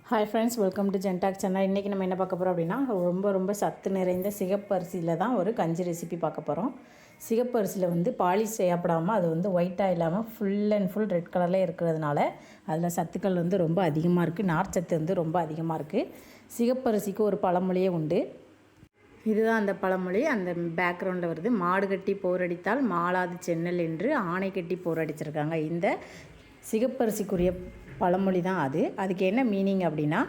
Hi friends, welcome to ஜென்டாக் channel. இன்றைக்கி நம்ம என்ன பார்க்க போகிறோம் அப்படின்னா, ரொம்ப சத்து நிறைந்த சிகப்பரிசியில் தான் ஒரு கஞ்சி ரெசிபி பார்க்க போகிறோம். சிகப்பரிசியில் பாலிஷ் செய்யப்படாமல் அது ஒயிட்டாக இல்லாமல் ஃபுல் அண்ட் ஃபுல் ரெட் கலரில் இருக்கிறதுனால அதில் சத்துக்கள் ரொம்ப அதிகமாக இருக்குது. நார்ச்சத்து ரொம்ப அதிகமாக இருக்குது. சிகப்பரிசிக்கு ஒரு பழமொழியே உண்டு. இதுதான் அந்த பழமொழி. அந்த பேக்ரவுண்டில் வருது. மாடு கட்டி போரடித்தால் மாளாது சென்னல் என்று ஆணை கட்டி போரடிச்சிருக்காங்க. இந்த சிகப்பரிசிக்குரிய பழமொழி தான் அது. அதுக்கு என்ன மீனிங் அப்படின்னா,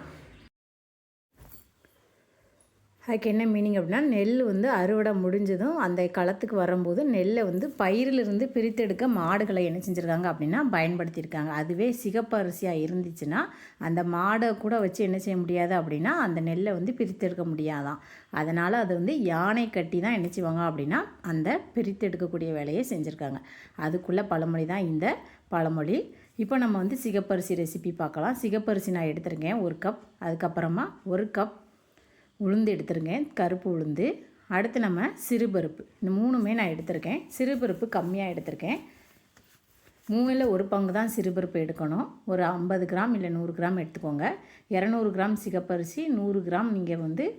நெல் அறுவடை முடிஞ்சதும் அந்த களத்துக்கு வரும்போது நெல்லை பயிரிலிருந்து பிரித்தெடுக்க மாடுகளை என்ன செஞ்சுருக்காங்க அப்படின்னா பயன்படுத்தியிருக்காங்க. அதுவே சிகப்பரிசியாக இருந்துச்சுன்னா அந்த மாடை கூட வச்சு என்ன செய்ய முடியாது அப்படின்னா அந்த நெல்லை பிரித்தெடுக்க முடியாதான். அதனால் அது யானை கட்டி தான் என்ன செய்வாங்க அப்படின்னா அந்த பிரித்தெடுக்கக்கூடிய வேலையை செஞ்சுருக்காங்க. அதுக்குள்ளே பழமொழி தான் இந்த பழமொழி. இப்போ நம்ம சிகப்பரிசி ரெசிபி பார்க்கலாம். சிகப்பரிசி நான் எடுத்துருக்கேன் 1 கப். அதுக்கப்புறமா 1 கப் உளுந்து எடுத்துருக்கேன், கருப்பு உளுந்து. அடுத்து நம்ம சிறுபருப்பு. இந்த 3மே நான் எடுத்திருக்கேன். சிறுபருப்பு கம்மியாக எடுத்திருக்கேன். 3ல் 1 பங்கு தான் சிறுபருப்பு எடுக்கணும். ஒரு 50 கிராம் இல்லை 100 கிராம் எடுத்துக்கோங்க. 200 கிராம் சிகப்பரிசி, 100 கிராம் நீங்கள்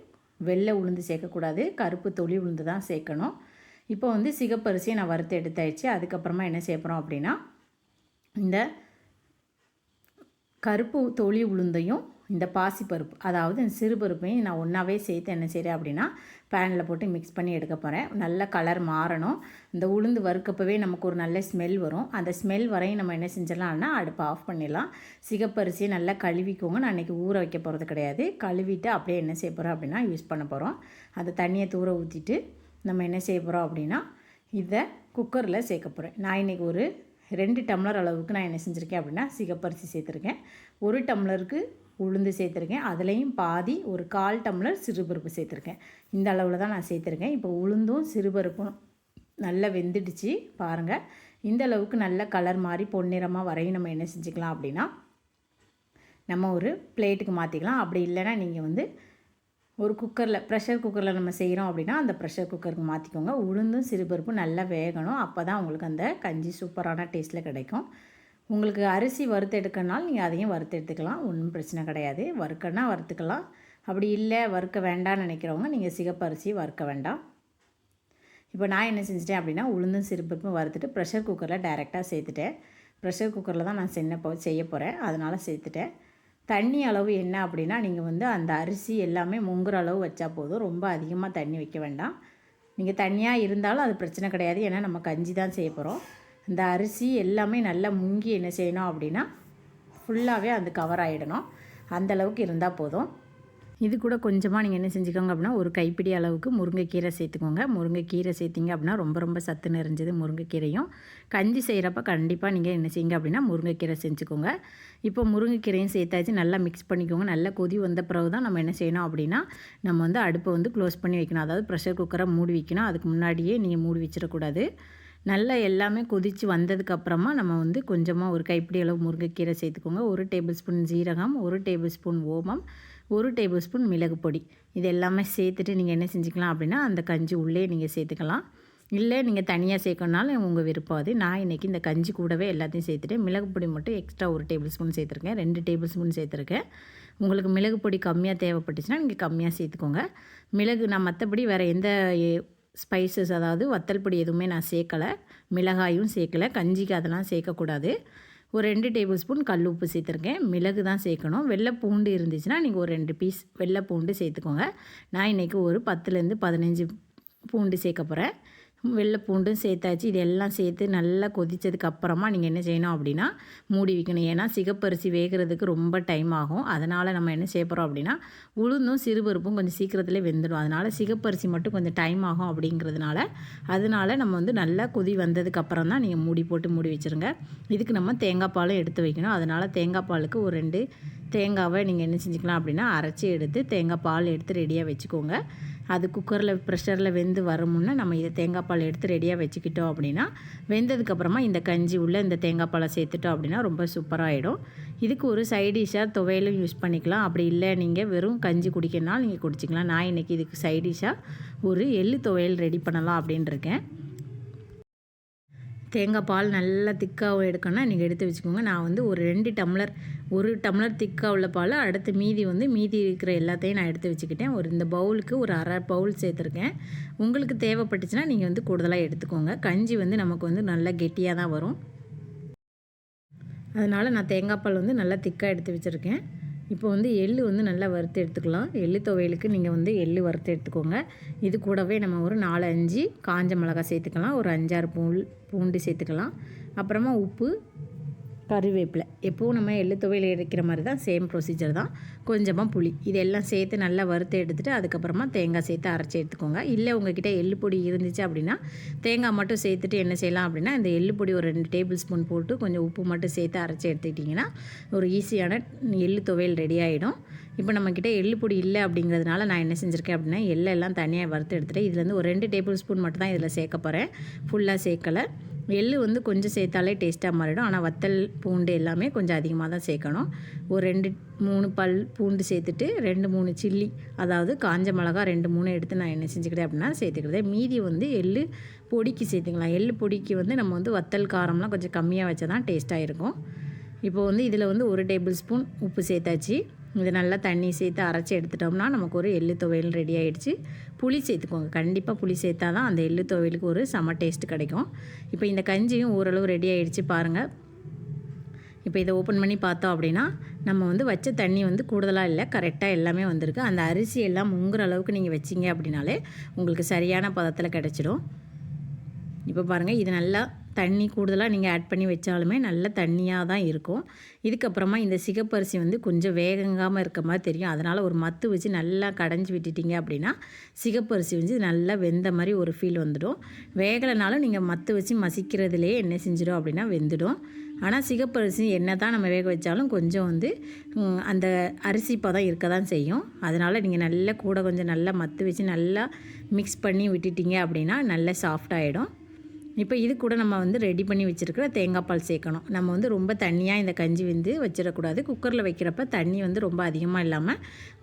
வெள்ளை உளுந்து சேர்க்கக்கூடாது, கருப்பு தொளி உளுந்து தான் சேர்க்கணும். இப்போ சிகப்பரிசியை நான் வறுத்து எடுத்தாயிடுச்சு. அதுக்கப்புறமா என்ன செய்யப்போகிறோம் அப்படின்னா, இந்த கருப்பு தொளி உளுந்தையும் இந்த பாசிப்பருப்பு, அதாவது இந்த சிறுபருப்பையும் நான் ஒன்றாவே சேர்த்து என்ன செய்கிறேன் அப்படின்னா பேனில் போட்டு மிக்ஸ் பண்ணி எடுக்க போகிறேன். நல்ல கலர் மாறணும். இந்த உளுந்து வறுக்கப்பவே நமக்கு ஒரு நல்ல ஸ்மெல் வரும். அந்த ஸ்மெல் வரையும் நம்ம என்ன செஞ்சிடலாம்னா அடுப்பை ஆஃப் பண்ணிடலாம். சிகப்பரிசியை நல்லா கழுவிக்கோங்க. நான் இன்றைக்கி ஊற வைக்க போகிறது கிடையாது. கழுவிட்டு அப்படியே என்ன செய்ய போகிறோம் அப்படின்னா யூஸ் பண்ண போகிறோம். அந்த தண்ணியை தூர ஊற்றிட்டு நம்ம என்ன செய்ய போகிறோம் அப்படின்னா இதை குக்கரில் சேர்க்க போகிறேன். நான் இன்றைக்கி ஒரு 2 டம்ளர் அளவுக்கு நான் என்ன செஞ்சுருக்கேன் அப்படின்னா சிகப்பரிசி சேர்த்துருக்கேன். 1 டம்ளருக்கு உளுந்து சேர்த்துருக்கேன். அதுலேயும் பாதி ஒரு 1/4 டம்ளர் சிறுபருப்பு சேர்த்துருக்கேன். இந்த அளவில் தான் நான் சேர்த்துருக்கேன். இப்போ உளுந்தும் சிறுபருப்பும் நல்லா வெந்துடுச்சு பாருங்கள். இந்த அளவுக்கு நல்ல கலர் மாதிரி பொன்னிறமாக வரையும் நம்ம என்ன செஞ்சுக்கலாம் அப்படின்னா நம்ம ஒரு பிளேட்டுக்கு மாற்றிக்கலாம். அப்படி இல்லைன்னா நீங்கள் ஒரு குக்கரில், ப்ரெஷர் குக்கரில் நம்ம செய்கிறோம் அப்படின்னா அந்த ப்ரெஷர் குக்கருக்கு மாற்றிக்கோங்க. உளுந்தும் சிறுபருப்பும் நல்லா வேகணும். அப்போ தான் உங்களுக்கு அந்த கஞ்சி சூப்பரான டேஸ்ட்டில் கிடைக்கும். உங்களுக்கு அரிசி வறுத்து எடுக்கணுனாலும் நீங்கள் அதையும் வறுத்து எடுத்துக்கலாம். ஒன்றும் பிரச்சனை கிடையாது. வறுக்கன்னா வறுத்துக்கலாம். அப்படி இல்லை வறுக்க வேண்டாம்னு நினைக்கிறவங்க நீங்கள் சிகப்பரிசி வறுக்க வேண்டாம். இப்போ நான் என்ன செஞ்சிட்டேன் அப்படின்னா உளுந்தும் சிறுபருப்பும் வறுத்துட்டு ப்ரெஷர் குக்கரில் டைரெக்டாக சேர்த்துட்டேன். ப்ரெஷர் குக்கரில் தான் நான் செய்ய போகிறேன். அதனால் சேர்த்துட்டேன். தண்ணி அளவு என்ன அப்படின்னா நீங்கள் அந்த அரிசி எல்லாமே முங்குற அளவு வச்சா போதும். ரொம்ப அதிகமாக தண்ணி வைக்க வேண்டாம். நீங்கள் தண்ணியாக இருந்தாலும் அது பிரச்சனை கிடையாது. ஏன்னா நம்ம கஞ்சி தான் செய்ய போகிறோம். இந்த அரிசி எல்லாமே நல்லா முங்கி என்ன செய்யணும் அப்படின்னா ஃபுல்லாகவே அந்த கவர் ஆகிடணும். அந்தளவுக்கு இருந்தால் போதும். இது கூட கொஞ்சமாக நீங்கள் என்ன செஞ்சுக்கோங்க அப்படின்னா ஒரு கைப்பிடி அளவுக்கு முருங்கைக்கீரை சேர்த்துக்கோங்க. முருங்கைக்கீரை சேர்த்திங்க அப்படின்னா ரொம்ப சத்து நிறைஞ்சது முருங்கைக்கீரையும். கஞ்சி செய்கிறப்ப கண்டிப்பாக நீங்கள் என்ன செய்யுங்க அப்படின்னா முருங்கைக்கீரை செஞ்சுக்கோங்க. இப்போ முருங்கைக்கீரையும் சேர்த்தாச்சு. நல்லா மிக்ஸ் பண்ணிக்கோங்க. நல்லா கொதி வந்த பிறகு தான் நம்ம என்ன செய்யணும் அப்படின்னா நம்ம அடுப்பை க்ளோஸ் பண்ணி வைக்கணும். அதாவது ப்ரெஷர் குக்கரை மூடி வைக்கணும். அதுக்கு முன்னாடியே நீங்கள் மூடி வச்சிடக்கூடாது. நல்லா எல்லாமே கொதித்து வந்ததுக்கப்புறமா நம்ம கொஞ்சமாக ஒரு கைப்பிடி அளவு முருங்கைக்கீரை சேர்த்துக்கோங்க. 1 டேபிள் ஸ்பூன் ஜீரகம், 1 டேபிள் ஸ்பூன் ஓமம், 1 டேபிள் ஸ்பூன் மிளகு பொடி. இது எல்லாமே சேர்த்துட்டு நீங்கள் என்ன செஞ்சுக்கலாம் அப்படின்னா அந்த கஞ்சி உள்ளே நீங்கள் சேர்த்துக்கலாம். இல்லை நீங்கள் தனியாக சேர்க்கணுனாலும் உங்கள் விருப்பம் அது. நான் இன்றைக்கி இந்த கஞ்சி கூடவே எல்லாத்தையும் சேர்த்துட்டு மிளகு பொடி மட்டும் எக்ஸ்ட்ரா 1 டேபிள் ஸ்பூன் சேர்த்துருக்கேன். 2 டேபிள் ஸ்பூன் சேர்த்துருக்கேன். உங்களுக்கு மிளகு பொடி கம்மியாக தேவைப்பட்டுச்சுன்னா நீங்கள் கம்மியாக சேர்த்துக்கோங்க. மிளகு நான் மற்றபடி வேறு எந்த ஸ்பைசஸ், அதாவது வத்தல் பொடி எதுவுமே நான் சேர்க்கலை. மிளகாயும் சேர்க்கலை. கஞ்சிக்கு அதெல்லாம் சேர்க்கக்கூடாது. ஒரு 2 டேபிள் ஸ்பூன் கல் உப்பு சேர்த்துருக்கேன். மிளகு தான் சேர்க்கணும். வெள்ளை பூண்டு இருந்துச்சுன்னா நீங்கள் ஒரு 2 பீஸ் வெள்ளை பூண்டு சேர்த்துக்கோங்க. நான் இன்றைக்கி ஒரு 10லேருந்து 15 பூண்டு சேர்க்க போகிறேன். வெள்ளை பூண்டும் சேர்த்தாச்சு. இது எல்லாம் சேர்த்து நல்லா கொதித்ததுக்கப்புறமா நீங்கள் என்ன செய்யணும் அப்படின்னா மூடி வைக்கணும். ஏன்னா சிகப்பரிசி வேகிறதுக்கு ரொம்ப டைம் ஆகும். அதனால் நம்ம என்ன செய்ய போகிறோம் அப்படின்னா உளுந்தும் சிறுபருப்பும் கொஞ்சம் சீக்கிரத்தில் வெந்துடும். அதனால் சிகப்பரிசி மட்டும் கொஞ்சம் டைம் ஆகும் அப்படிங்கிறதுனால நம்ம நல்லா கொதி வந்ததுக்கப்புறம் தான் நீங்கள் மூடி போட்டு மூடி வச்சுருங்க. இதுக்கு நம்ம தேங்காய் பாலும் எடுத்து வைக்கணும். அதனால் தேங்காய் பாலுக்கு ஒரு 2 தேங்காவை நீங்கள் என்ன செஞ்சுக்கலாம் அப்படின்னா அரைச்சி எடுத்து தேங்காய் பால் எடுத்து ரெடியாக வச்சுக்கோங்க. அது குக்கரில் ப்ரெஷரில் வெந்து வருமுன்னே நம்ம இதை தேங்காய் பால் எடுத்து ரெடியாக வச்சுக்கிட்டோம் அப்படின்னா வெந்ததுக்கப்புறமா இந்த கஞ்சி உள்ள இந்த தேங்காய் பாலை சேர்த்துட்டோம் அப்படின்னா ரொம்ப சூப்பராகிடும். இதுக்கு ஒரு சைடிஷாக துவையலும் யூஸ் பண்ணிக்கலாம். அப்படி இல்லை நீங்கள் வெறும் கஞ்சி குடிக்கணும்னாலும் நீங்கள் குடிச்சிக்கலாம். நான் இன்றைக்கி இதுக்கு சைடிஷாக ஒரு எள்ளு துவையல் ரெடி பண்ணலாம் அப்படின்னு இருக்கேன். தேங்காய் பால் நல்லா திக்காக எடுக்கணும்னா நீங்கள் எடுத்து வச்சுக்கோங்க. நான் ஒரு 2 டம்ளர் 1 டம்ளர் திக்காக உள்ள பால், அடுத்து மீதி இருக்கிற எல்லாத்தையும் நான் எடுத்து வச்சுக்கிட்டேன். இந்த பவுலுக்கு ஒரு அரை பவுல் சேர்த்துருக்கேன். உங்களுக்கு தேவைப்பட்டுச்சுன்னா நீங்கள் கூடுதலாக எடுத்துக்கோங்க. கஞ்சி நமக்கு நல்லா கெட்டியாக தான் வரும். அதனால் நான் தேங்காய் பால் நல்லா திக்காக எடுத்து வச்சுருக்கேன். இப்போ எள்ளு நல்லா வறுத்து எடுத்துக்கலாம். எள்ளு துவையலுக்கு நீங்கள் எள்ளு வறுத்து எடுத்துக்கோங்க. இது கூடவே நம்ம ஒரு 4-5 காஞ்ச மிளகாய் சேர்த்துக்கலாம். ஒரு 5-6 பூண்டு சேர்த்துக்கலாம். அப்புறமா உப்பு, கறிவேப்பிலை. எப்போவும் நம்ம எள்ளு துவையல் எடுக்கிற மாதிரி தான், சேம் ப்ரொசீஜர் தான். கொஞ்சமாக புளி, இதெல்லாம் சேர்த்து நல்லா வறுத்து எடுத்துகிட்டு அதுக்கப்புறமா தேங்காய் சேர்த்து அரைச்சி எடுத்துக்கோங்க. இல்லை உங்கள்கிட்ட எள்ளு பொடி இருந்துச்சு அப்படின்னா தேங்காய் மட்டும் சேர்த்துட்டு என்ன செய்யலாம் அப்படின்னா, இந்த எள்ளு பொடி ஒரு 2 டேபிள் ஸ்பூன் போட்டு கொஞ்சம் உப்பு மட்டும் சேர்த்து அரைச்சி எடுத்துக்கிட்டிங்கன்னா ஒரு ஈஸியான எள்ளு துவையல் ரெடி ஆகிடும். இப்போ நம்மக்கிட்ட எள்ளு பொடி இல்லை அப்படிங்கிறதுனால நான் என்ன செஞ்சுருக்கேன் அப்படின்னா, எள்ளெல்லாம் தனியாக வறுத்து எடுத்துகிட்டு இதுலேருந்து ஒரு 2 டேபிள் ஸ்பூன் மட்டும் தான் இதில் சேர்க்க போகிறேன். ஃபுல்லாக சேர்க்கலை. எள்ளு கொஞ்சம் சேர்த்தாலே டேஸ்ட்டாக மாறிடும். ஆனால் வத்தல், பூண்டு எல்லாமே கொஞ்சம் அதிகமாக தான் சேர்க்கணும். ஒரு 2-3 பல் பூண்டு சேர்த்துட்டு 2-3 சில்லி, அதாவது காஞ்ச மிளகா 2-3 எடுத்து நான் என்ன செஞ்சுக்கிட்டேன் அப்படின்னா சேர்த்துக்கிட்டேன். மீதி எள்ளு பொடிக்கு சேர்த்துக்கலாம். எள்ளு பொடிக்கு நம்ம வத்தல் காரம்லாம் கொஞ்சம் கம்மியாக வச்சா தான் டேஸ்ட்டாக இருக்கும். இப்போ இதில் 1 டேபிள் ஸ்பூன் உப்பு சேர்த்தாச்சு. இது நல்லா தண்ணி சேர்த்து அரைச்சி எடுத்துட்டோம்னா நமக்கு ஒரு எள்ளு துவையல் ரெடி ஆகிடுச்சு. புளி சேர்த்துக்கோங்க. கண்டிப்பாக புளி சேர்த்தா தான் அந்த எள்ளு துவையலுக்கு ஒரு செம டேஸ்ட் கிடைக்கும். இப்போ இந்த கஞ்சியும் ஓரளவு ரெடி ஆகிடுச்சு பாருங்கள். இப்போ இதை ஓப்பன் பண்ணி பார்த்தோம் அப்படின்னா நம்ம வச்ச தண்ணி கூடுதலாக இல்லை, கரெக்டாக எல்லாமே வந்திருக்கு. அந்த அரிசி எல்லாம் முங்குற அளவுக்கு நீங்கள் வச்சிங்க அப்படின்னாலே உங்களுக்கு சரியான பதத்தில் கிடச்சிடும். இப்போ பாருங்கள், இது நல்லா தண்ணி கூடுதலாக நீங்கள் ஆட் பண்ணி வச்சாலுமே நல்ல தண்ணியாக தான் இருக்கும். இதுக்கப்புறமா இந்த சிகப்பரிசி கொஞ்சம் வேகங்காமல் இருக்க மாதிரி தெரியும். அதனால் ஒரு மத்து வச்சு நல்லா கடைஞ்சி விட்டுட்டிங்க அப்படின்னா சிகப்பரிசி நல்லா வெந்த மாதிரி ஒரு ஃபீல் வந்துடும். வேகலைனாலும் நீங்கள் மத்து வச்சு மசிக்கிறதுலேயே என்ன செஞ்சிடும் அப்படின்னா வெந்துடும். ஆனால் சிகப்பரிசி என்ன தான் நம்ம வேக வச்சாலும் கொஞ்சம் அந்த அரிசி பதம் இருக்க தான் செய்யும். அதனால் நீங்கள் நல்லா கூட கொஞ்சம் நல்லா மத்து வச்சு நல்லா மிக்ஸ் பண்ணி விட்டுட்டிங்க அப்படின்னா நல்லா சாஃப்டாகிடும். இப்போ இது கூட நம்ம ரெடி பண்ணி வச்சுருக்கிற தேங்காய் பால் சேர்க்கணும். நம்ம ரொம்ப தண்ணியாக இந்த கஞ்சி வச்சிடக்கூடாது. குக்கரில் வைக்கிறப்ப தண்ணி ரொம்ப அதிகமாக இல்லாமல்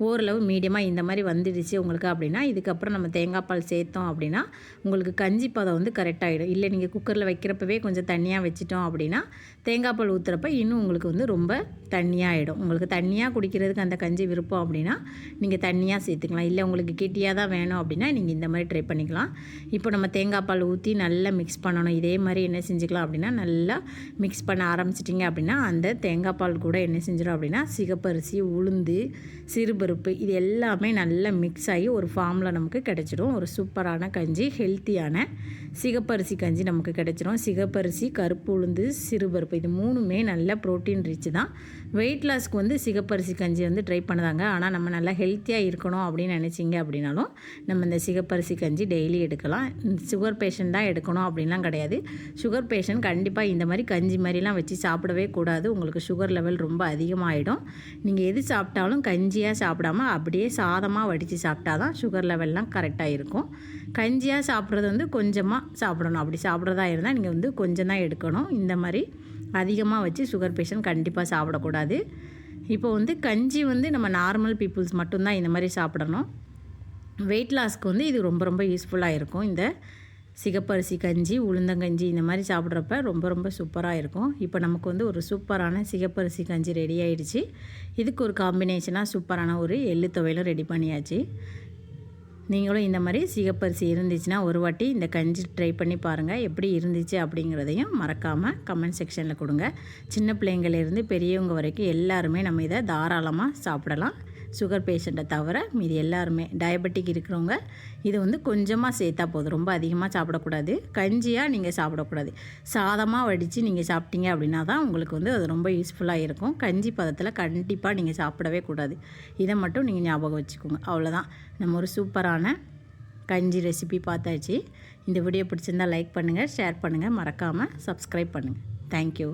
ஓரளவு மீடியமாக இந்த மாதிரி வந்துடுச்சு உங்களுக்கு அப்படின்னா, இதுக்கப்புறம் நம்ம தேங்காய் பால் சேர்த்தோம் அப்படின்னா உங்களுக்கு கஞ்சி பதம் கரெக்டாகிடும். இல்லை நீங்கள் குக்கரில் வைக்கிறப்பவே கொஞ்சம் தண்ணியாக வச்சிட்டோம் அப்படின்னா தேங்காய் பால் ஊற்றுறப்ப இன்னும் உங்களுக்கு ரொம்ப தண்ணியாகிடும். உங்களுக்கு தண்ணியாக குடிக்கிறதுக்கு அந்த கஞ்சி விருப்பம் அப்படின்னா நீங்கள் தண்ணியாக சேர்த்துக்கலாம். இல்லை உங்களுக்கு கெட்டியாக தான் வேணும் அப்படின்னா நீங்கள் இந்த மாதிரி ட்ரை பண்ணிக்கலாம். இப்போ நம்ம தேங்காய் பால் ஊற்றி நல்லா மிக்ஸ் பண்ணணும். இதே மாதிரி என்ன செஞ்சுக்கலாம் அப்படின்னா நல்லா மிக்ஸ் பண்ண ஆரம்பிச்சிட்டிங்க அப்படின்னா அந்த தேங்காய் பால் கூட என்ன செஞ்சிடும் அப்படின்னா சிகப்பரிசி, உளுந்து, சிறுபருப்பு இது எல்லாமே நல்லா மிக்ஸ் ஆகி ஒரு ஃபார்மில் நமக்கு கிடச்சிடும். ஒரு சூப்பரான கஞ்சி, ஹெல்த்தியான சிகப்பரிசி கஞ்சி நமக்கு கிடச்சிடும். சிகப்பரிசி, கருப்பு உளுந்து, சிறுபருப்பு இது 3மே நல்ல ப்ரோட்டீன் ரிச் தான். வெயிட் லாஸ்க்கு சிகப்பரிசி கஞ்சி ட்ரை பண்ணுதாங்க. ஆனால் நம்ம நல்லா ஹெல்த்தியாக இருக்கணும் அப்படின்னு நினச்சிங்க அப்படின்னாலும் நம்ம இந்த சிகப்பரிசி கஞ்சி டெய்லி எடுக்கலாம். சுகர் பேஷண்ட் தான் எடுக்கணும் அப்படின்லாம் கிடையாது. சுகர் பேஷண்ட் கண்டிப்பாக இந்த மாதிரி கஞ்சி மாதிரிலாம் வச்சு சாப்பிடவே கூடாது. உங்களுக்கு சுகர் லெவல் ரொம்ப அதிகமாகிடும். நீங்கள் எது சாப்பிட்டாலும் கஞ்சியாக சாப்பிடாமல் அப்படியே சாதமாக வடித்து சாப்பிட்டா தான் சுகர் லெவல்லாம் கரெக்டாக இருக்கும். கஞ்சியாக சாப்பிட்றது கொஞ்சமாக சாப்பிடணும். அப்படி சாப்பிட்றதா இருந்தால் நீங்கள் கொஞ்சம் தான் எடுக்கணும். இந்த மாதிரி அதிகமாக வச்சு சுகர் பேஷண்ட் கண்டிப்பாக சாப்பிடக்கூடாது. இப்போ கஞ்சி நம்ம நார்மல் பீப்புள்ஸ் மட்டும்தான் இந்த மாதிரி சாப்பிடணும். வெயிட் லாஸ்க்கு இது ரொம்ப ரொம்ப யூஸ்ஃபுல்லாக இருக்கும். இந்த சிகப்பரிசி கஞ்சி, உளுந்தங்கஞ்சி இந்த மாதிரி சாப்பிட்றப்ப ரொம்ப ரொம்ப சூப்பராக இருக்கும். இப்போ நமக்கு ஒரு சூப்பரான சிகப்பரிசி கஞ்சி ரெடி ஆகிடுச்சு. இதுக்கு ஒரு காம்பினேஷனாக சூப்பரான ஒரு எள்ளு துவையலும் ரெடி பண்ணியாச்சு. நீங்களும் இந்த மாதிரி சிகப்பரிசி இருந்துச்சுன்னா ஒரு வாட்டி இந்த கஞ்சி ட்ரை பண்ணி பாருங்கள். எப்படி இருந்துச்சு அப்படிங்கிறதையும் மறக்காமல் கமெண்ட் செக்ஷனில் கொடுங்க. சின்ன பிள்ளைங்கள்லேருந்து பெரியவங்க வரைக்கும் எல்லாருமே நம்ம இதை தாராளமாக சாப்பிடலாம். சுகர் பேஷண்ட்டை தவிர மீதி எல்லாருமே டயபெட்டிக் இருக்கிறவங்க இது கொஞ்சமாக சேர்த்தா போதும். ரொம்ப அதிகமாக சாப்பிடக்கூடாது. கஞ்சியாக நீங்கள் சாப்பிடக்கூடாது. சாதமாக வடித்து நீங்கள் சாப்பிட்டீங்க அப்படின்னா தான் உங்களுக்கு அது ரொம்ப யூஸ்ஃபுல்லாக இருக்கும். கஞ்சி பதத்தில் கண்டிப்பாக நீங்கள் சாப்பிடவே கூடாது. இதை மட்டும் நீங்கள் ஞாபகம் வச்சுக்கோங்க. அவ்வளோதான், நம்ம ஒரு சூப்பரான கஞ்சி ரெசிபி பார்த்தாச்சு. இந்த வீடியோ பிடிச்சிருந்தால் லைக் பண்ணுங்கள், ஷேர் பண்ணுங்கள், மறக்காமல் சப்ஸ்கிரைப் பண்ணுங்கள். தேங்க்யூ.